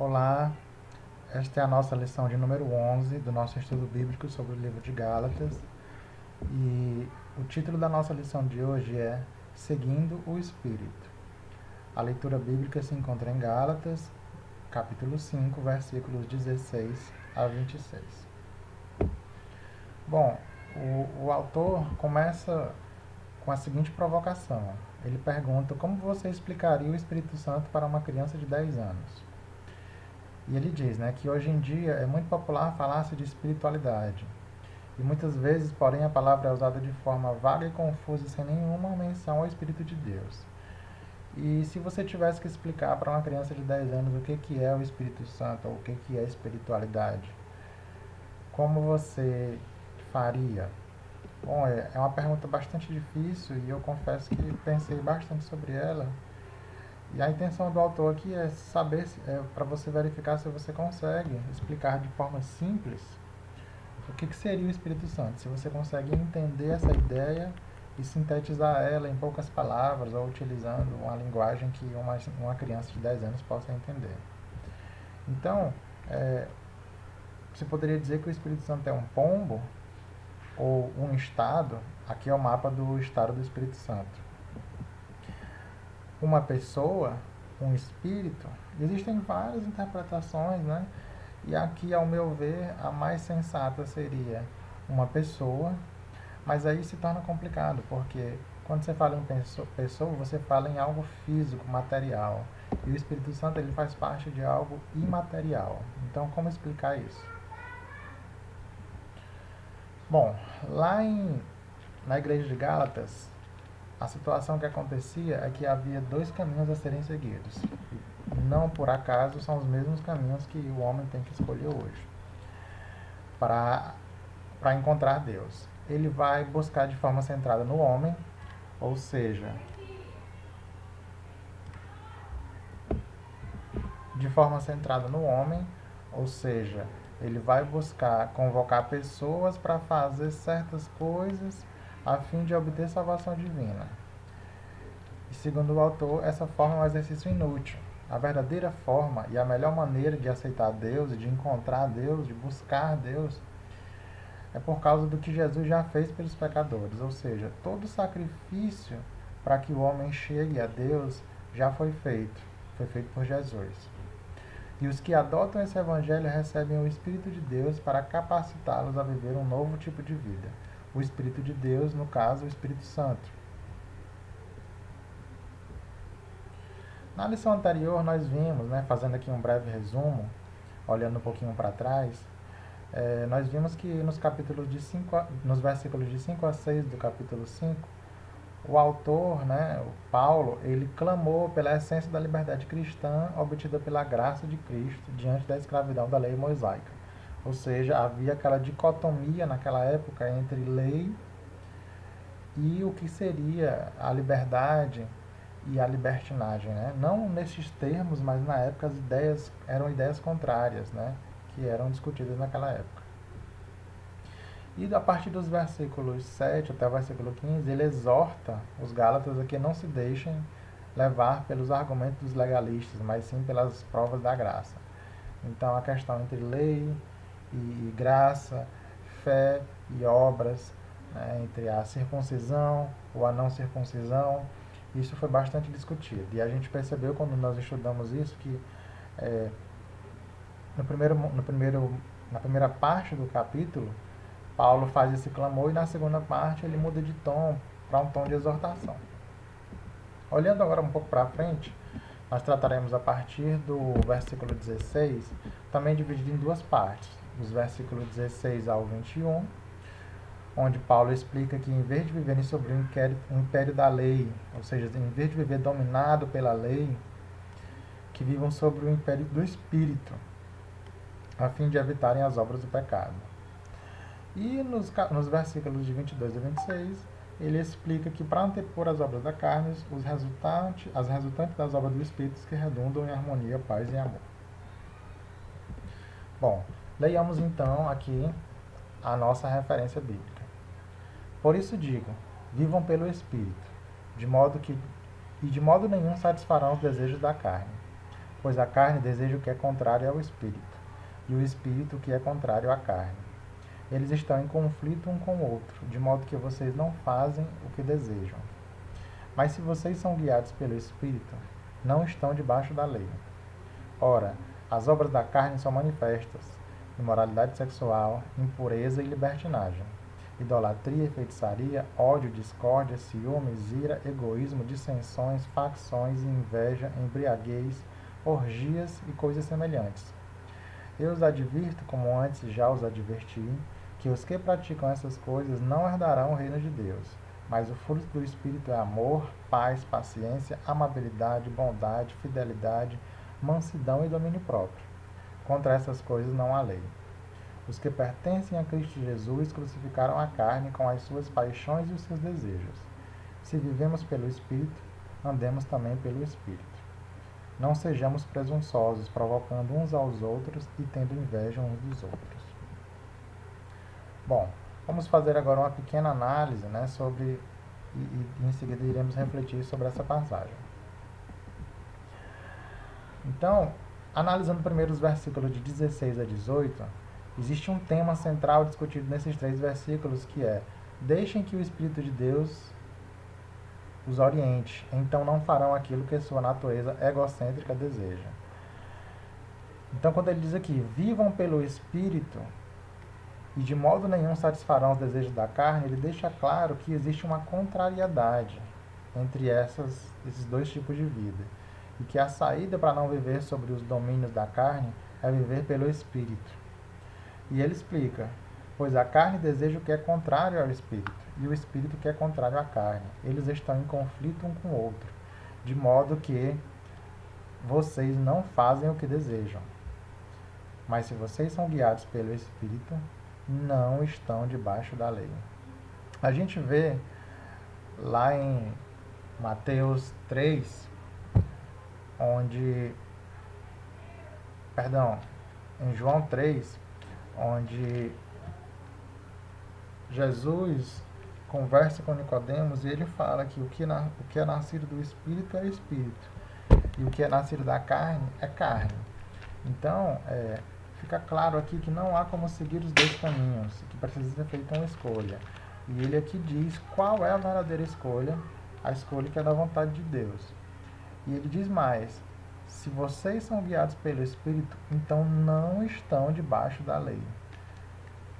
Olá, esta é a nossa lição de número 11 do nosso estudo bíblico sobre o livro de Gálatas. E o título da nossa lição de hoje é Seguindo o Espírito. A leitura bíblica se encontra em Gálatas, capítulo 5, versículos 16 a 26. Bom, o autor começa com a seguinte provocação. Ele pergunta como você explicaria o Espírito Santo para uma criança de 10 anos. E ele diz, que hoje em dia é muito popular falar-se de espiritualidade. E muitas vezes, porém, a palavra é usada de forma vaga e confusa, sem nenhuma menção ao Espírito de Deus. E se você tivesse que explicar para uma criança de 10 anos o que é o Espírito Santo, ou o que é espiritualidade, como você faria? Bom, é uma pergunta bastante difícil e eu confesso que pensei bastante sobre ela. E a intenção do autor aqui é saber, para você verificar se você consegue explicar de forma simples o que seria o Espírito Santo. Se você consegue entender essa ideia e sintetizar ela em poucas palavras ou utilizando uma linguagem que uma criança de 10 anos possa entender. Então, você poderia dizer que o Espírito Santo é um pombo ou um estado. Aqui é o mapa do estado do Espírito Santo. Uma pessoa, um espírito. Existem várias interpretações, E aqui, ao meu ver, a mais sensata seria uma pessoa, mas aí se torna complicado, porque quando você fala em pessoa, você fala em algo físico, material. E o Espírito Santo ele faz parte de algo imaterial. Então, como explicar isso? Bom, na igreja de Gálatas, a situação que acontecia é que havia dois caminhos a serem seguidos. Não por acaso são os mesmos caminhos que o homem tem que escolher hoje para encontrar Deus. Ele vai buscar de forma centrada no homem, ou seja, ele vai buscar convocar pessoas para fazer certas coisas a fim de obter salvação divina. E segundo o autor, essa forma é um exercício inútil. A verdadeira forma e a melhor maneira de aceitar Deus, de encontrar Deus, de buscar Deus, é por causa do que Jesus já fez pelos pecadores. Ou seja, todo sacrifício para que o homem chegue a Deus já foi feito por Jesus. E os que adotam esse evangelho recebem o Espírito de Deus para capacitá-los a viver um novo tipo de vida. O Espírito de Deus, no caso, o Espírito Santo. Na lição anterior nós vimos, fazendo aqui um breve resumo, olhando um pouquinho para trás, nós vimos que nos versículos de 5 a 6 do capítulo 5, o autor, o Paulo, ele clamou pela essência da liberdade cristã obtida pela graça de Cristo diante da escravidão da lei mosaica. Ou seja, havia aquela dicotomia naquela época entre lei e o que seria a liberdade e a libertinagem. Não nesses termos, mas na época as ideias eram ideias contrárias, que eram discutidas naquela época. E a partir dos versículos 7 até o versículo 15, ele exorta os Gálatas a que não se deixem levar pelos argumentos dos legalistas, mas sim pelas provas da graça. Então, a questão entre lei e graça, fé e obras, entre a circuncisão ou a não circuncisão, isso foi bastante discutido. E a gente percebeu quando nós estudamos isso que na primeira parte do capítulo, Paulo faz esse clamor e na segunda parte ele muda de tom para um tom de exortação. Olhando agora um pouco para frente, nós trataremos a partir do versículo 16, também dividido em duas partes, dos versículos 16 ao 21, onde Paulo explica que em vez de viverem sobre o império da lei, ou seja, em vez de viver dominado pela lei, que vivam sobre o império do Espírito, a fim de evitarem as obras do pecado. E nos versículos de 22 a 26, ele explica que para antepor as obras da carne, as resultantes das obras do Espírito que redundam em harmonia, paz e amor. Bom, leiamos então aqui a nossa referência bíblica. Por isso digo, vivam pelo Espírito, de modo nenhum satisfarão os desejos da carne. pois a carne deseja o que é contrário ao espírito, e o espírito o que é contrário à carne. Eles estão em conflito um com o outro, de modo que vocês não fazem o que desejam. Mas se vocês são guiados pelo espírito, não estão debaixo da lei. Ora, as obras da carne são manifestas: imoralidade sexual, impureza e libertinagem, idolatria e feitiçaria, ódio, discórdia, ciúmes, ira, egoísmo, dissensões, facções, inveja, embriaguez, orgias e coisas semelhantes. Eu os advirto, como antes já os adverti, que os que praticam essas coisas não herdarão o reino de Deus. Mas o fruto do Espírito é amor, paz, paciência, amabilidade, bondade, fidelidade, mansidão e domínio próprio. Contra essas coisas não há lei. Os que pertencem a Cristo Jesus crucificaram a carne com as suas paixões e os seus desejos. Se vivemos pelo Espírito, andemos também pelo Espírito. Não sejamos presunçosos, provocando uns aos outros e tendo inveja uns dos outros. Bom, vamos fazer agora uma pequena análise, né, sobre e em seguida iremos refletir sobre essa passagem. Então, analisando primeiro os versículos de 16 a 18, existe um tema central discutido nesses 3 versículos, que é: deixem que o Espírito de Deus os oriente, então não farão aquilo que sua natureza egocêntrica deseja. Então, quando ele diz aqui, vivam pelo Espírito e de modo nenhum satisfarão os desejos da carne, ele deixa claro que existe uma contrariedade entre esses 2 tipos de vida, e que a saída para não viver sobre os domínios da carne é viver pelo Espírito. E ele explica: pois a carne deseja o que é contrário ao Espírito, e o Espírito o que é contrário à carne. Eles estão em conflito um com o outro, de modo que vocês não fazem o que desejam. Mas se vocês são guiados pelo Espírito, não estão debaixo da lei. A gente vê lá em Mateus 3, em João 3, onde Jesus conversa com Nicodemos e ele fala que o que é nascido do Espírito é Espírito, e o que é nascido da carne é carne. Então, fica claro aqui que não há como seguir os 2 caminhos, que precisa ser feita uma escolha. E ele aqui diz qual é a verdadeira escolha, a escolha que é da vontade de Deus. E ele diz mais: se vocês são guiados pelo Espírito, então não estão debaixo da lei.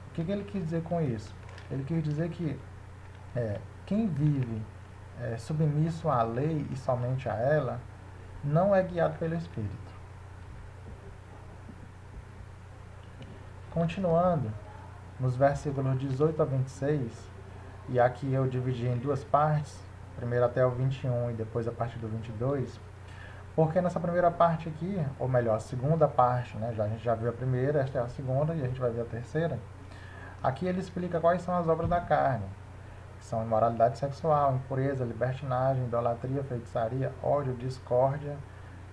O que ele quis dizer com isso? Ele quis dizer que quem vive submisso à lei e somente a ela, não é guiado pelo Espírito. Continuando, nos versículos 18 a 26, e aqui eu dividi em 2 partes, primeiro até o 21 e depois a partir do 22, porque nessa primeira parte aqui, ou melhor, a segunda parte, né, a gente já viu a primeira, esta é a segunda e a gente vai ver a terceira. Aqui ele explica quais são as obras da carne, que são imoralidade sexual, impureza, libertinagem, idolatria, feitiçaria, ódio, discórdia,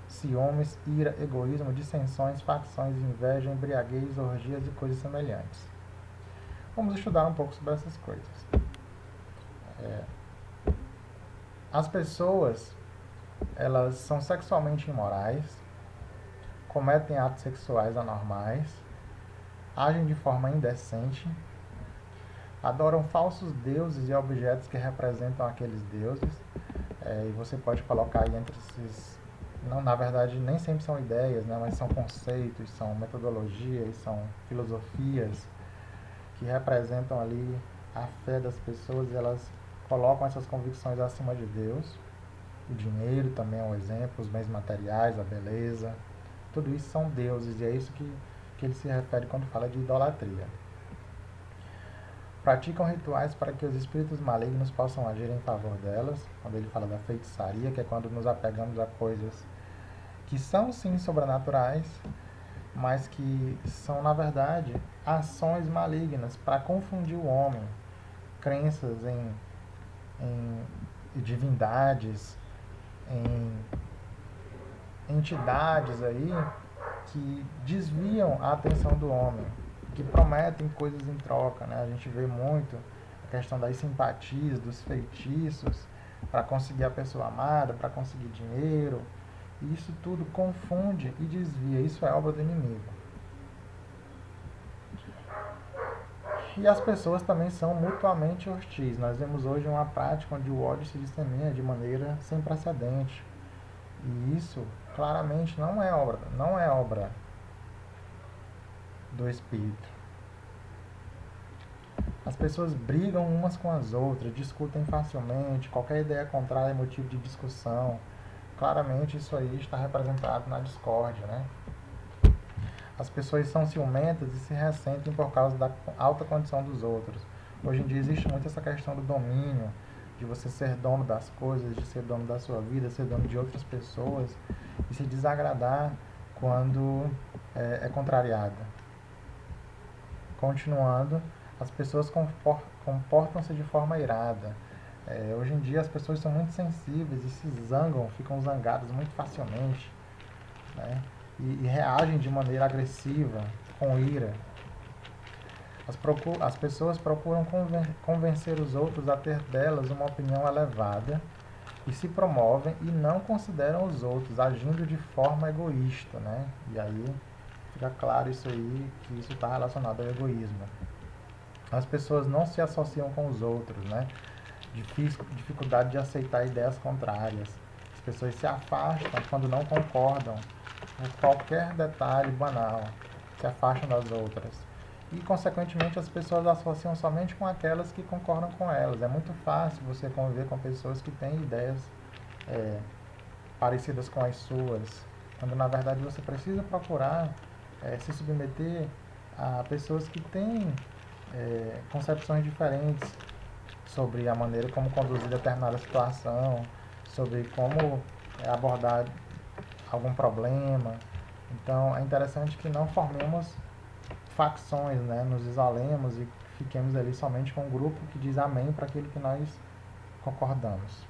ciúmes, ira, egoísmo, dissensões, facções, inveja, embriaguez, orgias e coisas semelhantes. Vamos estudar um pouco sobre essas coisas. As pessoas, elas são sexualmente imorais, cometem atos sexuais anormais, agem de forma indecente, adoram falsos deuses e objetos que representam aqueles deuses, e você pode colocar aí entre esses... Não, na verdade, nem sempre são ideias, né, mas são conceitos, são metodologias, são filosofias que representam ali a fé das pessoas, e elas colocam essas convicções acima de Deus. O dinheiro também é um exemplo, os bens materiais, a beleza, tudo isso são deuses, e é isso que ele se refere quando fala de idolatria. Praticam rituais para que os espíritos malignos possam agir em favor delas, quando ele fala da feitiçaria, que é quando nos apegamos a coisas que são sim sobrenaturais, mas que são na verdade ações malignas para confundir o homem, crenças em divindades, em entidades aí que desviam a atenção do homem, que prometem coisas em troca, né? A gente vê muito a questão das simpatias, dos feitiços, para conseguir a pessoa amada, para conseguir dinheiro. E isso tudo confunde e desvia. Isso é obra do inimigo. E as pessoas também são mutuamente hostis. Nós vemos hoje uma prática onde o ódio se dissemina de maneira sem precedente. E isso claramente não é obra do Espírito. As pessoas brigam umas com as outras, discutem facilmente, qualquer ideia contrária é motivo de discussão. Claramente isso aí está representado na discórdia, né? As pessoas são ciumentas e se ressentem por causa da alta condição dos outros. Hoje em dia existe muito essa questão do domínio, de você ser dono das coisas, de ser dono da sua vida, ser dono de outras pessoas e se desagradar quando é contrariada. Continuando, as pessoas comportam-se de forma irada. Hoje em dia as pessoas são muito sensíveis e se zangam, ficam zangadas muito facilmente, né? E reagem de maneira agressiva, com ira. As pessoas procuram convencer os outros a ter delas uma opinião elevada e se promovem e não consideram os outros, agindo de forma egoísta, né? E aí fica claro isso aí, que isso está relacionado ao egoísmo. As pessoas não se associam com os outros, né? Dificuldade de aceitar ideias contrárias. As pessoas se afastam quando não concordam por qualquer detalhe banal, se afastam das outras. E, consequentemente, as pessoas associam somente com aquelas que concordam com elas. É muito fácil você conviver com pessoas que têm ideias parecidas com as suas, quando na verdade você precisa procurar se submeter a pessoas que têm concepções diferentes sobre a maneira como conduzir determinada situação, sobre como abordar algum problema. Então é interessante que não formemos facções, né? Nos isolemos e fiquemos ali somente com um grupo que diz amém para aquilo que nós concordamos.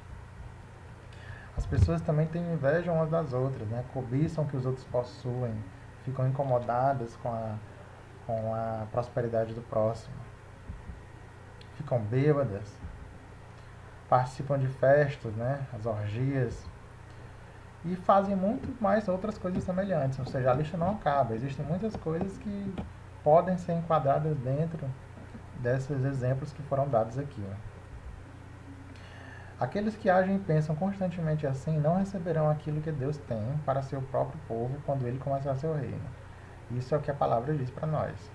As pessoas também têm inveja umas das outras, né? Cobiçam o que os outros possuem, ficam incomodadas com a prosperidade do próximo, ficam bêbadas, participam de festas, né? As orgias, e fazem muito mais outras coisas semelhantes. Ou seja, a lista não acaba. Existem muitas coisas que podem ser enquadradas dentro desses exemplos que foram dados aqui. Aqueles que agem e pensam constantemente assim não receberão aquilo que Deus tem para seu próprio povo quando ele começar seu reino. Isso é o que a palavra diz para nós.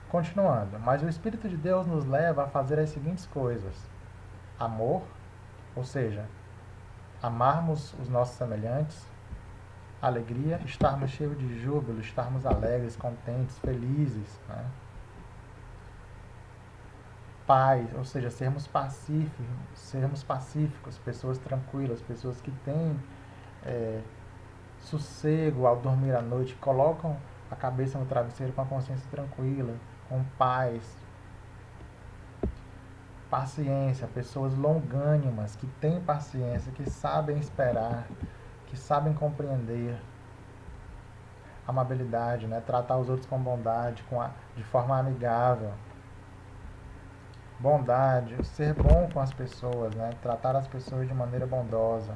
Continuando, mas o Espírito de Deus nos leva a fazer as seguintes coisas: amor, ou seja, amarmos os nossos semelhantes; alegria, estarmos cheios de júbilo, estarmos alegres, contentes, felizes, né? Paz, ou seja, sermos pacíficos, pessoas tranquilas, pessoas que têm sossego ao dormir à noite, colocam a cabeça no travesseiro com a consciência tranquila, com paz. Paciência, pessoas longânimas, que têm paciência, que sabem esperar, que sabem compreender. Amabilidade, né? Tratar os outros com bondade, de forma amigável. Bondade, ser bom com as pessoas, né? Tratar as pessoas de maneira bondosa.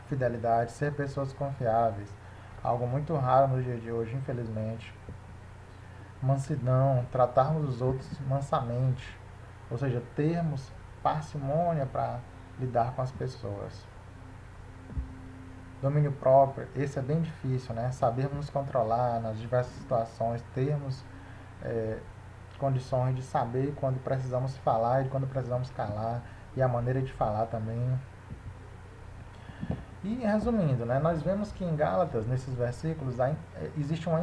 Fidelidade, ser pessoas confiáveis, algo muito raro no dia de hoje, infelizmente. Mansidão, tratarmos os outros mansamente, ou seja, termos parcimônia para lidar com as pessoas. Domínio próprio, esse é bem difícil, né? Sabermos nos controlar nas diversas situações, termos condições de saber quando precisamos falar e quando precisamos calar, e a maneira de falar também. E resumindo, né, nós vemos que em Gálatas, nesses versículos, existe uma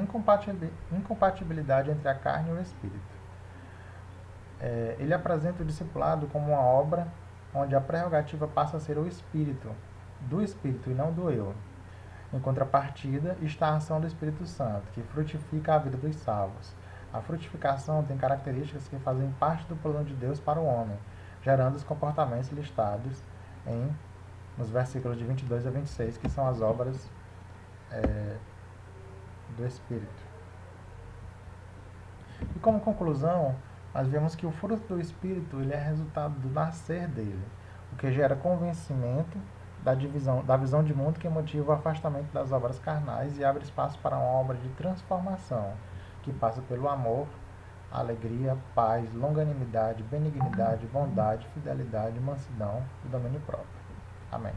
incompatibilidade entre a carne e o espírito. Ele apresenta o discipulado como uma obra onde a prerrogativa passa a ser o espírito, do espírito e não do eu. Em contrapartida, está a ação do Espírito Santo, que frutifica a vida dos salvos. A frutificação tem características que fazem parte do plano de Deus para o homem, gerando os comportamentos listados nos versículos de 22 a 26, que são as obras do Espírito. E como conclusão, nós vemos que o fruto do Espírito ele é resultado do nascer dele, o que gera convencimento da visão de mundo que motiva o afastamento das obras carnais e abre espaço para uma obra de transformação que passa pelo amor, alegria, paz, longanimidade, benignidade, bondade, fidelidade, mansidão e domínio próprio. Amém.